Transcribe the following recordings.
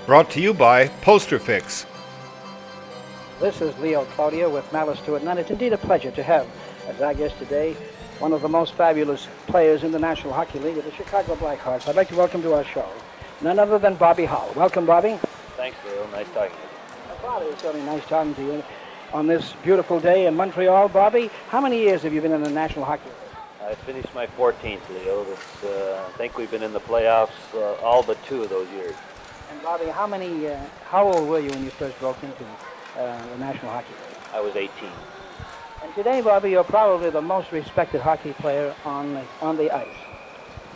Brought to you by Poster Fix. This is Leo Cloutier with Malice to It, and it's indeed a pleasure to have as our guest today one of the most fabulous players in the National Hockey League of the Chicago Blackhawks. I'd like to welcome to our show none other than Bobby Hull. Welcome, Bobby. Thanks, Leo. Nice talking to you. Bobby, it's certainly nice talking to you on this beautiful day in Montreal. Bobby, how many years have you been in the National Hockey League? I finished my 14th, Leo. I think we've been in the playoffs all but 2 of those years. And Bobby, how old were you when you first broke into the National Hockey League? I was 18. And today, Bobby, you're probably the most respected hockey player on the ice.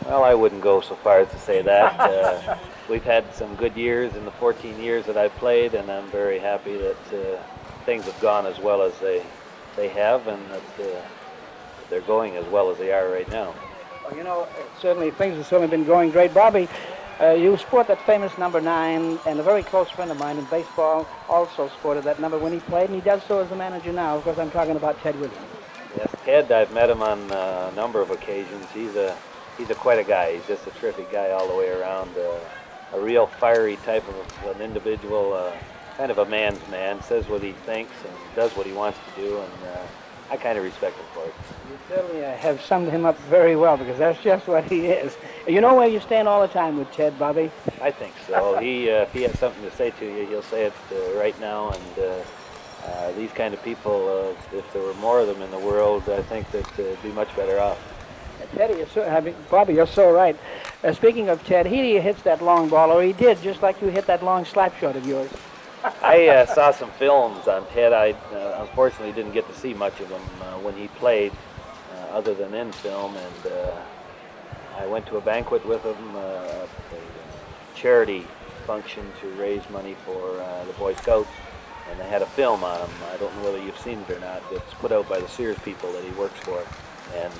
Well, I wouldn't go so far as to say that. We've had some good years in the 14 years that I've played, and I'm very happy that things have gone as well as they have, and that they're going as well as they are right now. Well, you know, things have certainly been going great. Bobby, you sport that famous number 9, and a very close friend of mine in baseball also sported that number when he played, and he does so as a manager now. Of course, I'm talking about Ted Williams. Yes, Ted, I've met him on a number of occasions. He's quite a guy. He's just a terrific guy all the way around. A real fiery type of an individual, kind of a man's man, says what he thinks and does what he wants to do, and I kind of respect him for it. You certainly have summed him up very well, because that's just what he is. You know where you stand all the time with Ted, Bobby? I think so. If he has something to say to you, he'll say it right now, and these kind of people, if there were more of them in the world, I think that it'd be much better off. Teddy, Bobby, you're so right. Speaking of Ted, he hits that long ball, or he did, just like you hit that long slap shot of yours. I saw some films on Ted. I unfortunately didn't get to see much of him when he played, other than in film, and I went to a banquet with him, a charity function to raise money for the Boy Scouts, and they had a film on him. I don't know whether you've seen it or not. It's put out by the Sears people that he works for, and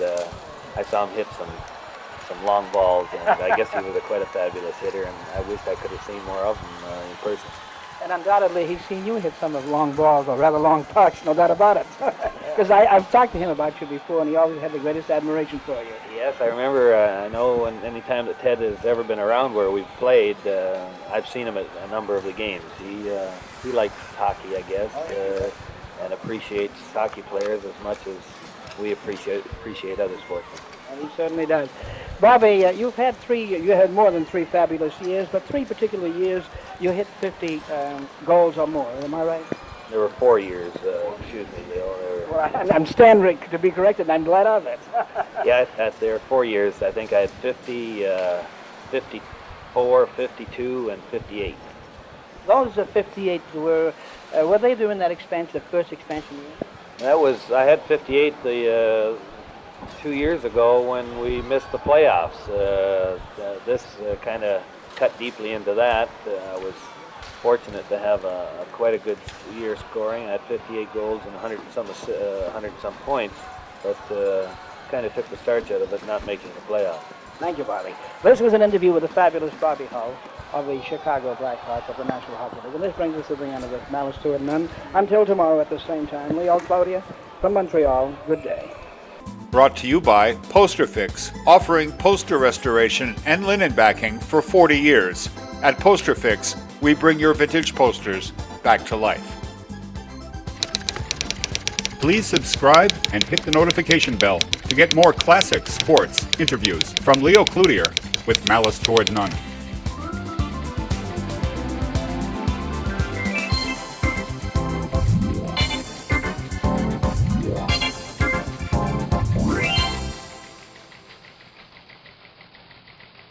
I saw him hit some long balls, and I guess he was quite a fabulous hitter, and I wish I could have seen more of him in person. And undoubtedly, he's seen you hit some of long balls, or rather long pucks, no doubt about it. Because I've talked to him about you before, and he always had the greatest admiration for you. Yes, I remember. I know any time that Ted has ever been around where we've played, I've seen him at a number of the games. He likes hockey, I guess, and appreciates hockey players as much as we appreciate other sportsmen. And he certainly does. Bobby, you had more than 3 fabulous years, but 3 particular years you hit 50 goals or more. Am I right? There were 4 years. Excuse me, Leo. Well, I'm standing to be corrected, and I'm glad of it. Yeah, there were 4 years. I think I had 50, 54, 52, and 58. Those 58 were they during that expansion, the first expansion year? I had 58 the 2 years ago when we missed the playoffs. This kind of cut deeply into that. I was fortunate to have quite a good year scoring. I had 58 goals and 100 and some points, but kind of took the starch out of it, not making the playoffs. Thank you, Bobby. This was an interview with the fabulous Bobby Hull of the Chicago Blackhawks of the National Hockey League. And this brings us to the end of this Malice to It. And until tomorrow at the same time, Leo Cloutier from Montreal, good day. Brought to you by Poster Fix, offering poster restoration and linen backing for 40 years. At Poster Fix, we bring your vintage posters back to life. Please subscribe and hit the notification bell to get more classic sports interviews from Leo Cloutier with Malice Toward None.